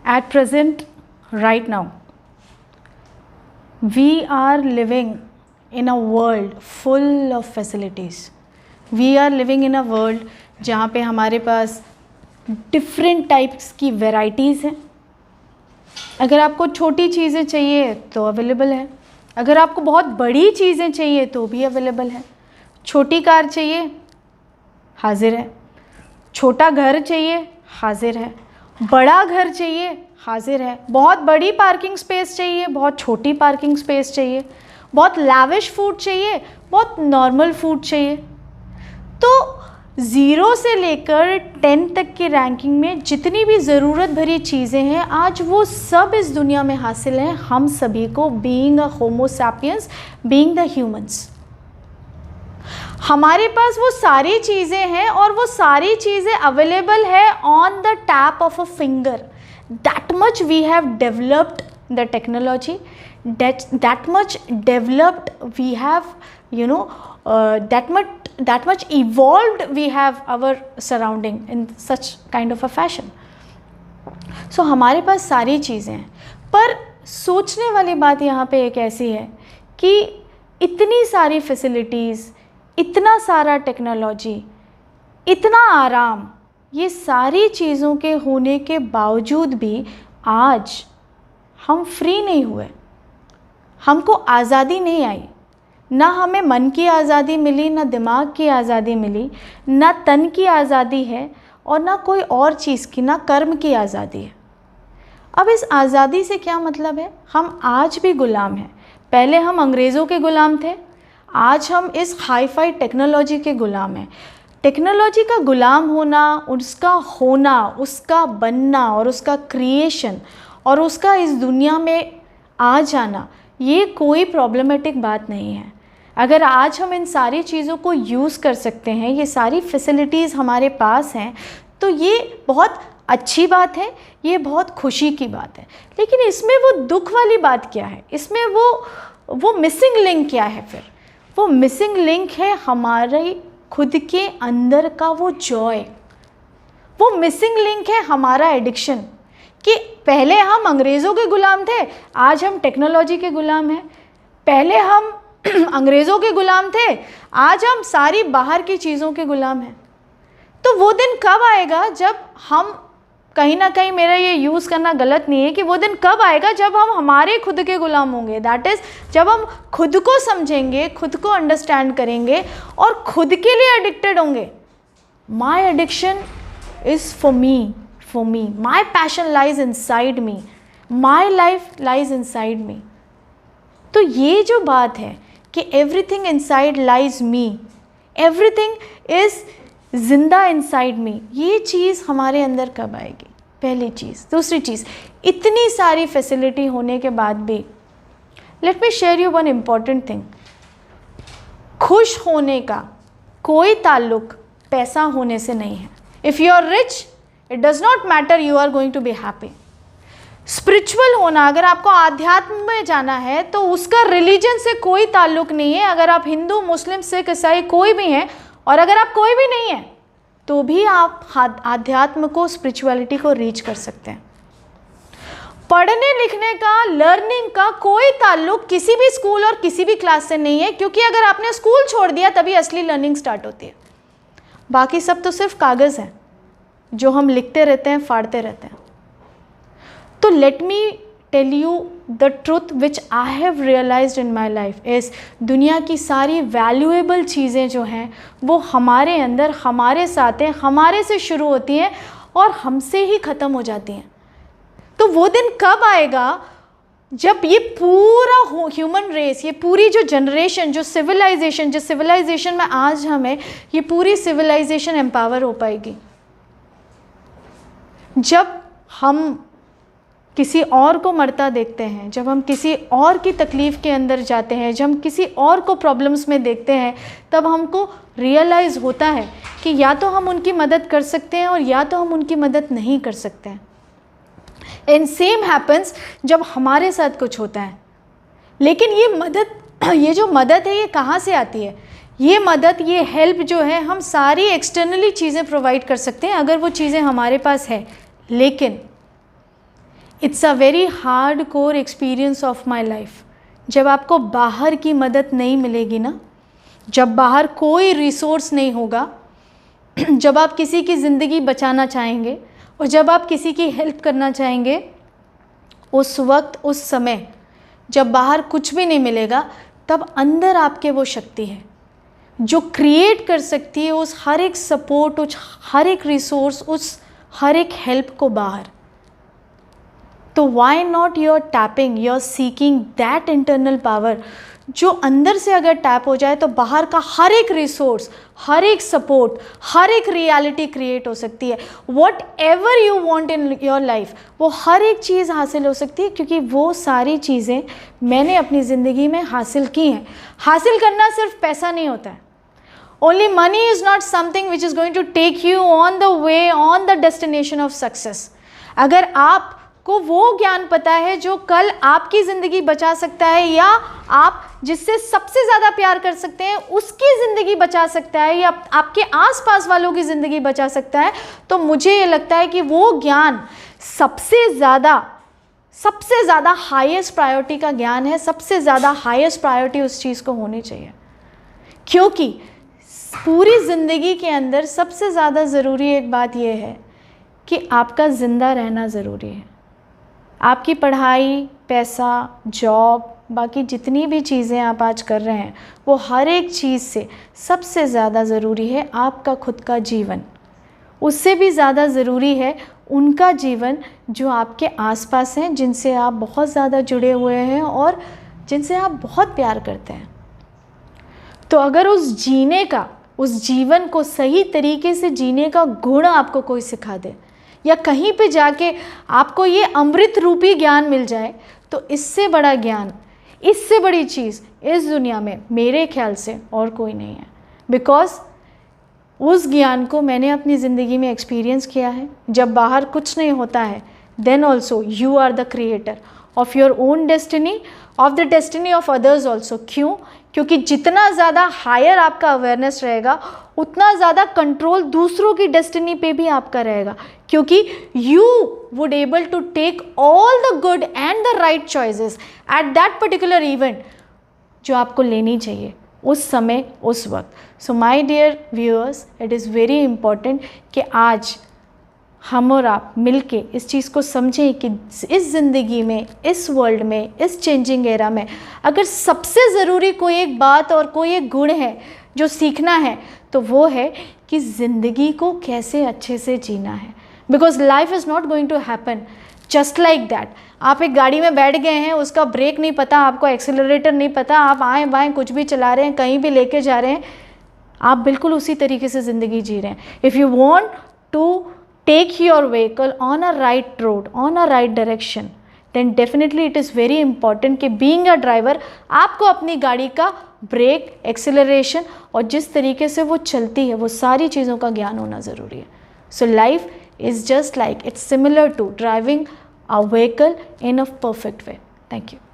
At present, right now, we are living in a world full of facilities. We are living in a world जहाँ पे हमारे पास different types की varieties हैं. अगर आपको छोटी चीज़ें चाहिए तो अवेलेबल है, अगर आपको बहुत बड़ी चीज़ें चाहिए तो भी अवेलेबल है. छोटी कार चाहिए, हाजिर है. छोटा घर चाहिए, हाजिर है. बड़ा घर चाहिए, हाजिर है. बहुत बड़ी पार्किंग स्पेस चाहिए, बहुत छोटी पार्किंग स्पेस चाहिए. बहुत लैविश फूड चाहिए, बहुत नॉर्मल फूड चाहिए. तो 0 से लेकर 10 तक की रैंकिंग में जितनी भी ज़रूरत भरी चीज़ें हैं, आज वो सब इस दुनिया में हासिल हैं हम सभी को, being a Homo sapiens, being the humans. हमारे पास वो सारी चीज़ें हैं और वो सारी चीज़ें अवेलेबल है on the tap of a finger. That much we have developed the technology, that much developed we have, that much evolved we have our surrounding in such kind of a fashion. So हमारे पास सारी चीज़ें हैं, पर सोचने वाली बात यहाँ पे एक ऐसी है कि इतनी सारी फैसिलिटीज़, इतना सारा टेक्नोलॉजी, इतना आराम, ये सारी चीज़ों के होने के बावजूद भी आज हम फ्री नहीं हुए. हमको आज़ादी नहीं आई. ना हमें मन की आज़ादी मिली, ना दिमाग की आज़ादी मिली, ना तन की आज़ादी है और ना कोई और चीज़ की, ना कर्म की आज़ादी है. अब इस आज़ादी से क्या मतलब है? हम आज भी गुलाम हैं. पहले हम अंग्रेज़ों के गुलाम थे, आज हम इस हाई फाई टेक्नोलॉजी के गुलाम हैं. टेक्नोलॉजी का गुलाम होना, उसका होना, उसका बनना और उसका क्रिएशन और उसका इस दुनिया में आ जाना, ये कोई प्रॉब्लमेटिक बात नहीं है. अगर आज हम इन सारी चीज़ों को यूज़ कर सकते हैं, ये सारी फैसिलिटीज़ हमारे पास हैं, तो ये बहुत अच्छी बात है, ये बहुत खुशी की बात है. लेकिन इसमें वो दुख वाली बात क्या है? इसमें वो मिसिंग लिंक क्या है? फिर वो मिसिंग लिंक है हमारे खुद के अंदर का वो जॉय. वो मिसिंग लिंक है हमारा एडिक्शन, कि पहले हम अंग्रेज़ों के ग़ुलाम थे, आज हम टेक्नोलॉजी के ग़ुलाम हैं. पहले हम अंग्रेज़ों के ग़ुलाम थे, आज हम सारी बाहर की चीज़ों के ग़ुलाम हैं. तो वो दिन कब आएगा जब हम कहीं ना कहीं, मेरा ये यूज़ करना गलत नहीं है, कि वो दिन कब आएगा जब हम हमारे खुद के ग़ुलाम होंगे. दैट इज़ जब हम खुद को समझेंगे, खुद को अंडरस्टैंड करेंगे और खुद के लिए एडिक्टेड होंगे. My addiction is for me, my passion lies inside me, my life lies inside me. तो ये जो बात है कि everything inside lies me, everything is जिंदा inside me, ये चीज़ हमारे अंदर कब आएगी? पहली चीज़. दूसरी चीज़, इतनी सारी फैसिलिटी होने के बाद भी, let me share you one important thing. खुश होने का कोई ताल्लुक पैसा होने से नहीं है. If you are rich, it does not matter, you are going to be happy. Spiritual होना, अगर आपको आध्यात्म में जाना है तो उसका रिलीजन से कोई ताल्लुक नहीं है. अगर आप हिंदू, मुस्लिम, सिख, ईसाई कोई भी हैं, और अगर आप कोई भी नहीं हैं, तो भी आप आध्यात्म को, स्पिरिचुअलिटी को रीच कर सकते हैं. पढ़ने लिखने का, लर्निंग का कोई ताल्लुक किसी भी स्कूल और किसी भी क्लास से नहीं है, क्योंकि अगर आपने स्कूल छोड़ दिया तभी असली लर्निंग स्टार्ट होती है. बाकी सब तो सिर्फ कागज़ है जो हम लिखते रहते हैं, फाड़ते रहते हैं. तो let me tell you the truth which I have realised in my life is, दुनिया की सारी वैल्यूएबल चीज़ें जो हैं वो हमारे अंदर, हमारे साथ हैं, हमारे से शुरू होती हैं और हमसे ही ख़त्म हो जाती हैं. तो वो दिन कब आएगा जब ये पूरा ह्यूमन रेस, ये पूरी जो जनरेशन, जो सिविलाइजेशन, जिस सिविलाइजेशन में आज हम हैं, ये पूरी सिविलाइजेशन एम्पावर हो पाएगी? जब हम किसी और को मरता देखते हैं, जब हम किसी और की तकलीफ़ के अंदर जाते हैं, जब हम किसी और को प्रॉब्लम्स में देखते हैं, तब हमको रियलाइज़ होता है कि या तो हम उनकी मदद कर सकते हैं और या तो हम उनकी मदद नहीं कर सकते हैं. एंड सेम हैपन्स जब हमारे साथ कुछ होता है. लेकिन ये मदद, ये जो मदद है, ये कहाँ से आती है? ये मदद, ये हेल्प जो है, हम सारी एक्सटर्नली चीज़ें प्रोवाइड कर सकते हैं अगर वो चीज़ें हमारे पास है. लेकिन it's a very hard core experience of my life. जब आपको बाहर की मदद नहीं मिलेगी ना, जब बाहर कोई रिसोर्स नहीं होगा, जब आप किसी की ज़िंदगी बचाना चाहेंगे और जब आप किसी की हेल्प करना चाहेंगे, उस वक्त, उस समय जब बाहर कुछ भी नहीं मिलेगा, तब अंदर आपके वो शक्ति है जो क्रिएट कर सकती है उस हर एक सपोर्ट, उस हर एक रिसोर्स, उस हर एक हेल्प को बाहर। तो why not you are tapping, you are seeking that internal power जो अंदर से अगर टैप हो जाए तो बाहर का हर एक रिसोर्स, हर एक सपोर्ट, हर एक रियलिटी क्रिएट हो सकती है। What ever you want in your life, वो हर एक चीज़ हासिल हो सकती है, क्योंकि वो सारी चीज़ें मैंने अपनी ज़िंदगी में हासिल की हैं। हासिल करना सिर्फ पैसा नहीं होता है। Only money is not something which is going to take you on the way, on the destination of success. अगर आपको वो ज्ञान पता है जो कल आपकी ज़िंदगी बचा सकता है, या आप जिससे सबसे ज़्यादा प्यार कर सकते हैं उसकी ज़िंदगी बचा सकता है, या आपके आसपास वालों की ज़िंदगी बचा सकता है, तो मुझे ये लगता है कि वो ज्ञान सबसे ज़्यादा हाईएस्ट प्रायोरिटी का ज्ञान है। सबसे ज़्यादा हाईएस्ट प्रायोरिटी उस चीज़ को होनी चाहिए, क्योंकि पूरी ज़िंदगी के अंदर सबसे ज़्यादा ज़रूरी एक बात यह है कि आपका ज़िंदा रहना ज़रूरी है। आपकी पढ़ाई, पैसा, जॉब, बाकी जितनी भी चीज़ें आप आज कर रहे हैं, वो हर एक चीज़ से सबसे ज़्यादा ज़रूरी है आपका खुद का जीवन। उससे भी ज़्यादा ज़रूरी है उनका जीवन जो आपके आसपास हैं, जिनसे आप बहुत ज़्यादा जुड़े हुए हैं और जिनसे आप बहुत प्यार करते हैं। तो अगर उस जीवन को सही तरीके से जीने का गुण आपको कोई सिखा दे, या कहीं पे जाके आपको ये अमृत रूपी ज्ञान मिल जाए, तो इससे बड़ा ज्ञान, इससे बड़ी चीज़ इस दुनिया में मेरे ख्याल से और कोई नहीं है। बिकॉज उस ज्ञान को मैंने अपनी ज़िंदगी में एक्सपीरियंस किया है। जब बाहर कुछ नहीं होता है, then also you are the creator of your own destiny, of the destiny of others also. क्यों? क्योंकि जितना ज़्यादा हायर आपका अवेयरनेस रहेगा, उतना ज़्यादा कंट्रोल दूसरों की डेस्टिनी पे भी आपका रहेगा, क्योंकि you would able to take all the good and the right choices at that particular event जो आपको लेनी चाहिए उस समय, उस वक्त। So my dear viewers, it is very important कि आज हम और आप मिलके इस चीज़ को समझें कि इस ज़िंदगी में, इस वर्ल्ड में, इस चेंजिंग एरा में अगर सबसे ज़रूरी कोई एक बात और कोई एक गुण है जो सीखना है, तो वो है कि ज़िंदगी को कैसे अच्छे से जीना है। Because life is not going to happen just like that. आप एक गाड़ी में बैठ गए हैं, उसका ब्रेक नहीं पता, आपको एक्सेलरेटर नहीं पता, आप आएँ बाएँ कुछ भी चला रहे हैं, कहीं भी लेके जा रहे हैं, आप बिल्कुल उसी तरीके से ज़िंदगी जी रहे हैं। If you want to take your vehicle on a right road, on a right direction, then definitely it is very important कि being a driver आपको अपनी गाड़ी का ब्रेक, एक्सेलरेशन और जिस तरीके से वो चलती है, वो सारी चीज़ों का ज्ञान होना ज़रूरी है। So life is just like, it's similar to driving a vehicle in a perfect way. Thank you.